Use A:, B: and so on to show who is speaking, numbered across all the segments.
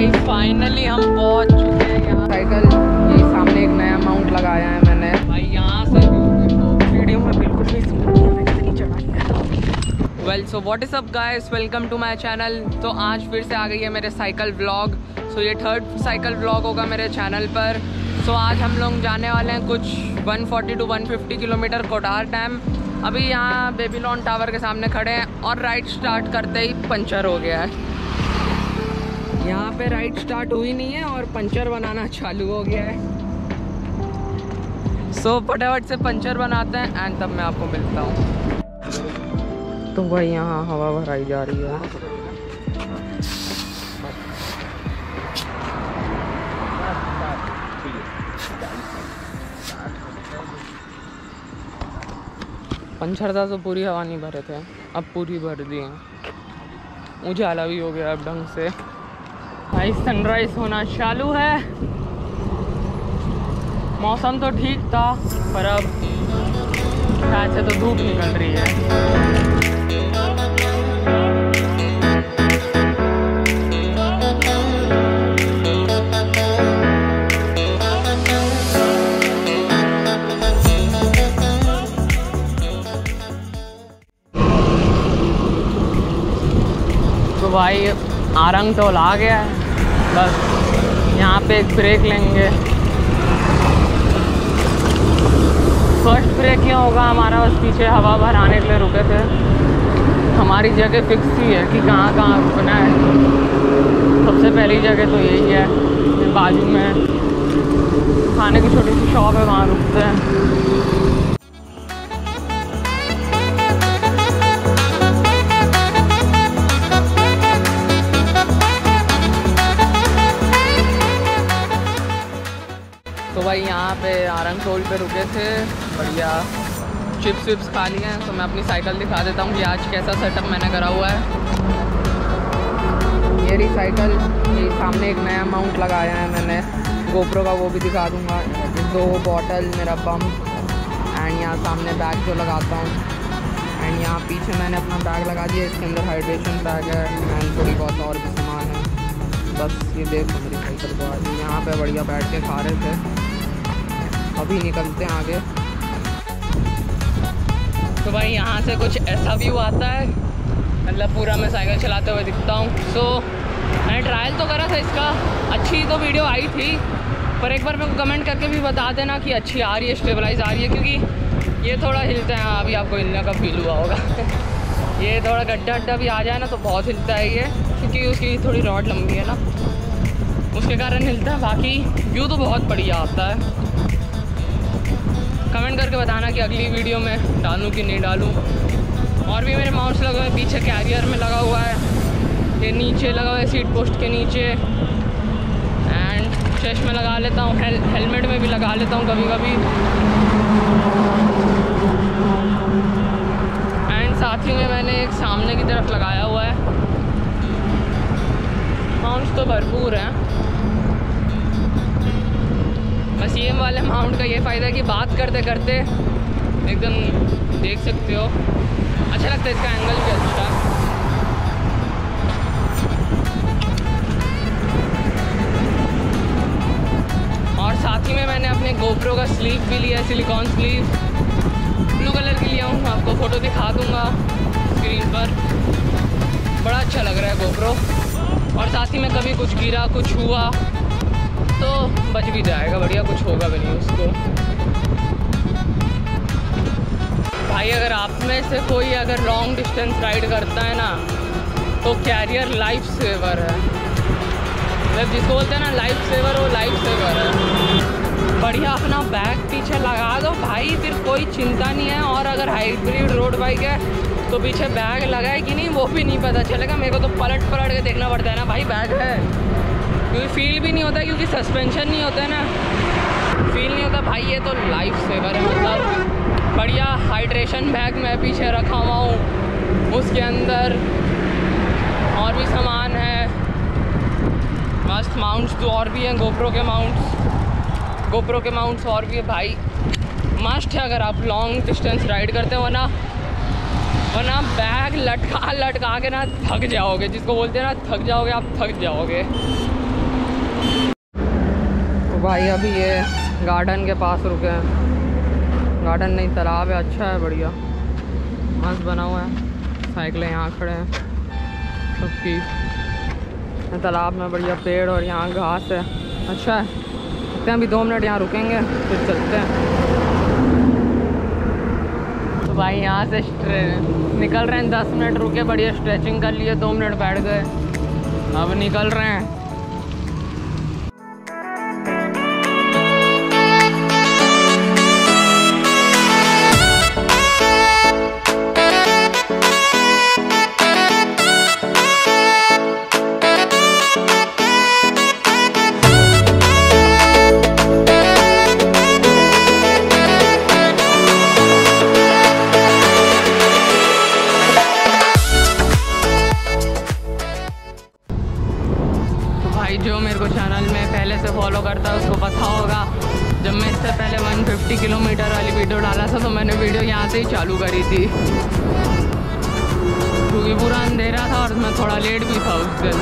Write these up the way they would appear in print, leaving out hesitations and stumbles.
A: भाई फाइनली हम पहुंच चुके हैं यहाँ। साइकिल ये सामने एक नया माउंट लगाया है मैंने भाई। यहाँ से वीडियो में बिल्कुल भी नहीं चढ़ाई है। Well so what is up guys, welcome to my channel. तो आज फिर से आ गई है मेरे साइकिल व्लॉग। सो ये थर्ड साइकिल व्लॉग होगा मेरे चैनल पर। सो आज हम लोग जाने वाले हैं कुछ 140 to 150 किलोमीटर कोडार डैम। अभी यहाँ बेबीलोन टावर के सामने खड़े हैं और राइड स्टार्ट करते ही पंचर हो गया है। यहाँ पे राइड स्टार्ट हुई नहीं है और पंचर बनाना चालू हो गया है। सो फटाफट से पंचर बनाते हैं एंड तब मैं आपको मिलता हूँ। तो भाई यहाँ हवा भराई जा रही है। पंचर था तो पूरी हवा नहीं भरे थे, अब पूरी भर दी है। उजाला भी हो गया अब ढंग से। भाई सनराइज होना चालू है। मौसम तो ठीक था पर अब शायद से तो धूप निकल रही है। तो भाई आरंग टोल आ गया है, बस यहाँ पे एक ब्रेक लेंगे। फर्स्ट ब्रेक यहाँ होगा हमारा, बस पीछे हवा भराने के लिए रुके थे। हमारी जगह फिक्स ही है कि कहाँ कहाँ रुकना है। सबसे पहली जगह तो यही है, बाजू में खाने की छोटी सी शॉप है, वहाँ रुकते हैं। तो भाई यहाँ पे आरंग टोल पे रुके थे, बढ़िया चिप्स विप्स खा लिए हैं। तो मैं अपनी साइकिल दिखा देता हूँ कि आज कैसा सेटअप मैंने करा हुआ है। ये रही साइकिल, ये सामने एक नया माउंट लगाया है मैंने गोप्रो का, वो भी दिखा दूँगा। 2 बॉटल, मेरा बम एंड यहाँ सामने बैग जो लगाता हूँ। एंड यहाँ पीछे मैंने अपना बैग लगा दिया, इसके अंदर हाइड्रेशन बैग है एंड थोड़ी बहुत और भी सामान है। बस ये देखो मेरी साइकिल को। आज यहाँ पे बढ़िया बैठ के खा रहे थे। अभी निकलते हैं आगे। तो भाई यहाँ से कुछ ऐसा व्यू आता है, मतलब पूरा मैं साइकिल चलाते हुए दिखता हूँ। सो मैंने ट्रायल तो करा था इसका, अच्छी तो वीडियो आई थी, पर एक बार मेरे को कमेंट करके भी बता देना कि अच्छी आ रही है, स्टेबलाइज आ रही है। क्योंकि ये थोड़ा हिलता है, अभी आपको हिलने का फील हुआ होगा। ये थोड़ा गड्ढा अड्डा भी आ जाए ना तो बहुत हिलता है ये, क्योंकि उसकी थोड़ी रॉड लंबी है ना, उसके कारण हिलता है। बाकी व्यू तो बहुत बढ़िया आता है। कमेंट करके बताना कि अगली वीडियो में डालूं कि नहीं डालूं। और भी मेरे माउंट्स लगे हुए हैं, पीछे कैरियर में लगा हुआ है, ये नीचे लगा हुआ है सीट पोस्ट के नीचे। एंड चेस्ट में लगा लेता हूँ, हेलमेट में भी लगा लेता हूँ कभी कभी। एंड साथ ही में मैंने एक सामने की तरफ लगाया हुआ है। माउंट्स तो भरपूर हैं। बस ये वाले माउंट का ये फ़ायदा है कि बात करते करते एकदम देख सकते हो, अच्छा लगता है, इसका एंगल भी अच्छा है। और साथ ही में मैंने अपने गोप्रो का स्लीव भी लिया है, सिलिकॉन स्लीव, ब्लू कलर की लिया हूँ। आपको फ़ोटो दिखा दूँगा स्क्रीन पर। बड़ा अच्छा लग रहा है गोप्रो। और साथ ही में कभी कुछ गिरा कुछ हुआ तो बच भी जाएगा, बढ़िया, कुछ होगा भी नहीं उसको। भाई अगर आप में से कोई अगर लॉन्ग डिस्टेंस राइड करता है ना तो कैरियर लाइफ सेवर है। मतलब जिसको बोलते हैं ना लाइफ सेवर, वो लाइफ सेवर है। बढ़िया अपना बैग पीछे लगा दो भाई, फिर कोई चिंता नहीं है। और अगर हाइब्रिड रोड बाइक है तो पीछे बैग लगा है कि नहीं वो भी नहीं पता चलेगा। मेरे को तो पलट के देखना पड़ता है ना भाई बैग है, क्योंकि फील भी नहीं होता, क्योंकि सस्पेंशन नहीं होता है ना, फील नहीं होता भाई। ये तो लाइफ सेवर है। मतलब बढ़िया हाइड्रेशन बैग मैं पीछे रखा हुआ हूँ, उसके अंदर और भी सामान है, मस्त माउंट्स तो और भी हैं, गोप्रो के माउंट्स और भी है भाई। मस्ट है अगर आप लॉन्ग डिस्टेंस राइड करते हो ना, वरना बैग लटका के ना थक जाओगे, जिसको बोलते हैं ना थक जाओगे, आप थक जाओगे। भाई अभी ये गार्डन के पास रुके हैं। गार्डन नहीं, तालाब है, अच्छा है, बढ़िया मस्त बना हुआ है। साइकिलें यहाँ खड़े हैं सबकी। तालाब में बढ़िया पेड़ और यहाँ घास है, अच्छा है। सकते हैं अभी 2 मिनट यहाँ रुकेंगे फिर चलते हैं। तो भाई यहाँ से निकल रहे हैं, 10 मिनट रुके, बढ़िया स्ट्रेचिंग कर लिए, 2 मिनट बैठ गए, अब निकल रहे हैं। जो मेरे को चैनल में पहले से फॉलो करता है उसको पता होगा, जब मैं इससे पहले 150 किलोमीटर वाली वीडियो डाला था तो मैंने वीडियो यहाँ से ही चालू करी थी, क्योंकि पूरा अंधेरा था और मैं थोड़ा लेट भी था उस दिन।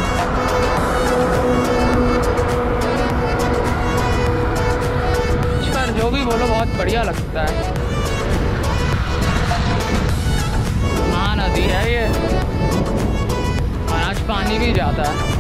A: पर जो भी बोलो बहुत बढ़िया लगता है। महानदी है ये और आज पानी भी ज़्यादा है।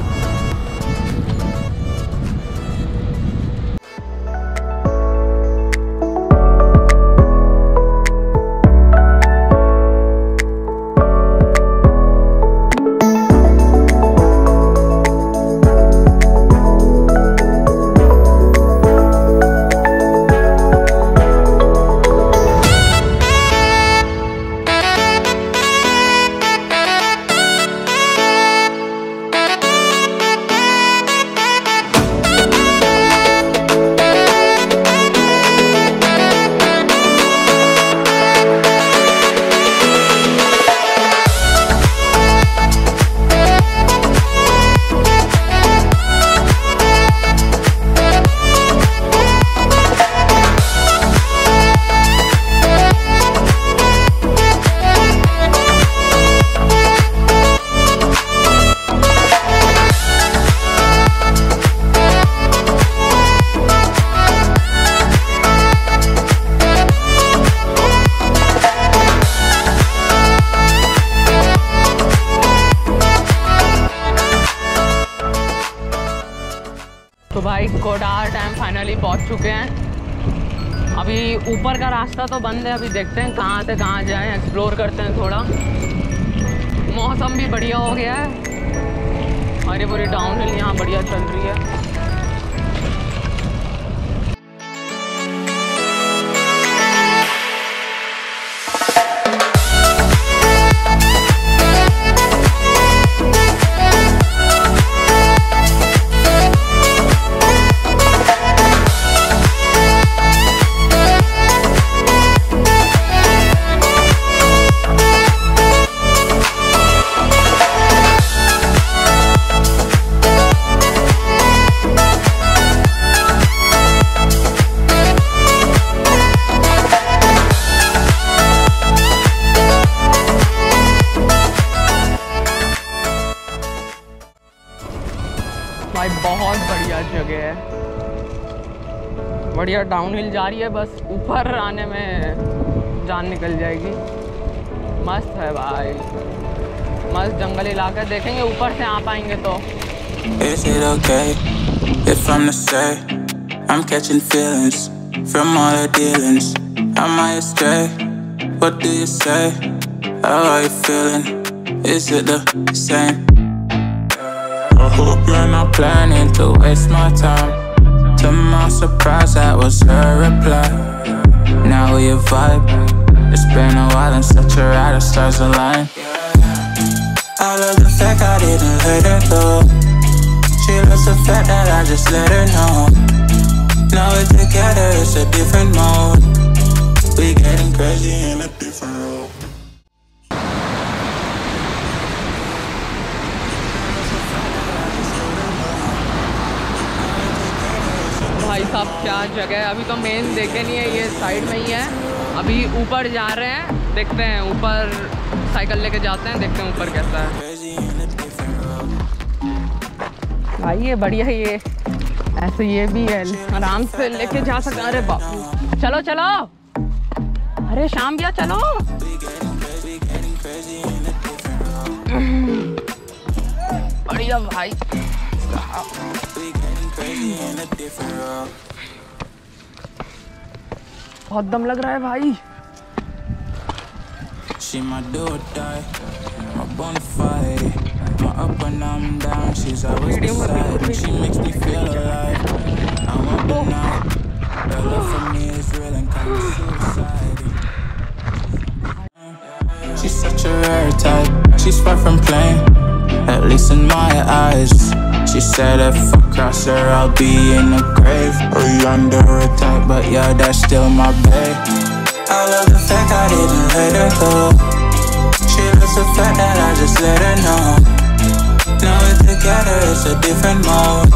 A: तो भाई कोडार डैम फाइनली पहुंच चुके हैं। अभी ऊपर का रास्ता तो बंद है, अभी देखते हैं कहाँ से कहाँ जाएं, एक्सप्लोर करते हैं थोड़ा। मौसम भी बढ़िया हो गया है और ये पूरी डाउन हिल यहाँ बढ़िया चल रही है। भाई बहुत बढ़िया जगह है, बढ़िया डाउन हिल जा रही है, बस ऊपर आने में जान निकल जाएगी। मस्त है भाई, मस्त जंगल इलाका। देखेंगे ऊपर से आ पाएंगे तो। Is it okay if I'm to say I'm catching feelings from all the dealings? Am I astray? What do you say? How are you feeling? Is it the same? I hope you're not planning to waste my time. To my surprise, that was her reply. Now we vibe. It's been a while and such a ride, the stars align. I love the fact I didn't let her go. She loves the fact that I just let her know. Now we're together, it's a different mode. We getting crazy in a different role. भाई साहब क्या जगह है, अभी तो main देखे नहीं है, ये साइड में ही है। अभी ऊपर जा रहे हैं, देखते हैं ऊपर, साइकिल लेके जाते हैं, देखते हैं ऊपर कैसा है। भाई ये बढ़िया, ये ऐसे ये भी है, आराम से लेके जा सकते। अरे बाप, चलो चलो, अरे शाम भैया चलो। बढ़िया भाई, बहुत दम लग रहा है भाई। She my do or die, my bonfire, my up when I'm down. She's always beside me. She makes me feel alive. I'm up at night. Her love for me is real and kind of suicide. She's such a rare type. She's far from plain, at least in my eyes. She said if I cross her, I'll be in the grave or under attack. But yeah, that's still my babe. I love the fact I didn't let her go. She loves the fact that I just let her know. Now we're together, it's a different mode.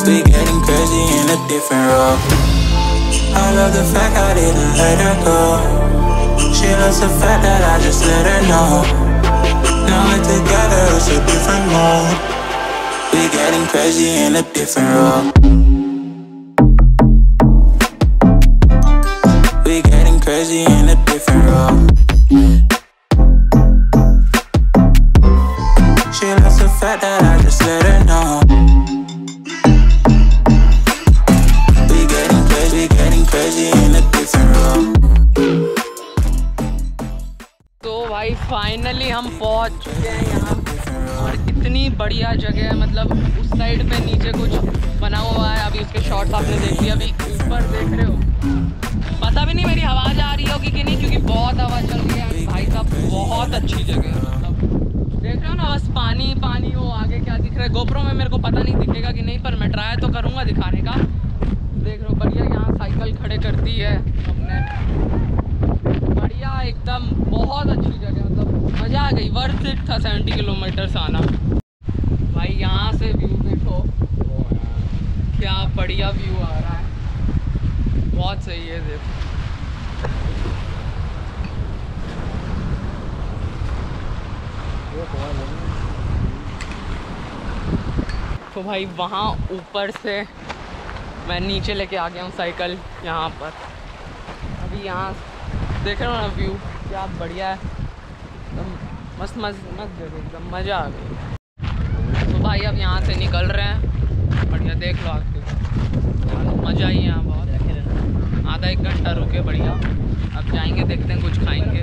A: We getting crazy in a different role. I love the fact I didn't let her go. She loves the fact that I just let her know. Now we're together, it's a different mode. We getting crazy in a different role. Crazy in a different role. She loves the fact that I just let her know. We getting crazy in a different role. तो भाई finally हम पहुंच चुके हैं यहाँ, और इतनी बढ़िया जगह है। मतलब उस साइड पे नीचे कुछ बना हुआ है, अभी उसके शॉट्स आपने देख लिया। अभी ऊपर देख रहे हो, पता भी नहीं मेरी आवाज़ आ रही होगी कि नहीं, क्योंकि बहुत हवा चल रही है भाई साहब। बहुत अच्छी जगह है, मतलब देख रहे हो ना, बस पानी पानी। वो आगे क्या दिख रहा है गोप्रो में मेरे को पता नहीं दिखेगा कि नहीं, पर मैं ट्राई तो करूँगा दिखाने का। देख रहे हो बढ़िया, यहाँ साइकिल खड़े करती है हमने, बढ़िया एकदम, बहुत अच्छी जगह। मतलब मज़ा आ गई, वर्थ इट था 70 किलोमीटर से आना। भाई यहाँ से व्यू देखो, क्या बढ़िया व्यू आ रहा है, बहुत सही है। देखो तो भाई वहाँ ऊपर से मैं नीचे लेके आ गया हूँ साइकिल यहाँ पर। अभी यहाँ देख रहे हो ना व्यू, क्या बढ़िया है, एकदम मस्त मस्त मस्त जगह, एकदम मज़ा आ गई। तो भाई अब यहाँ से निकल रहे हैं, बढ़िया देख लो आपके, मज़ा ही यहाँ बहुत। आधा एक घंटा रुके, बढ़िया। अब जाएंगे, देखते हैं, कुछ खाएंगे।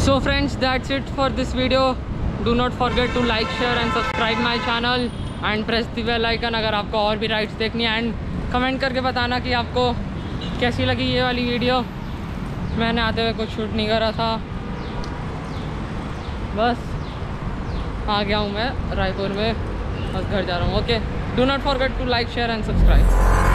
A: So friends, that's it for this video. Do not forget to like, share and subscribe my channel and press the bell icon अगर आपको और भी राइड्स देखनी है। एंड कमेंट करके बताना कि आपको कैसी लगी ये वाली वीडियो। मैंने आते हुए कुछ शूट नहीं करा था, बस आ गया हूँ मैं रायपुर में, बस घर जा रहा हूँ। Okay, do not forget to like, share and subscribe.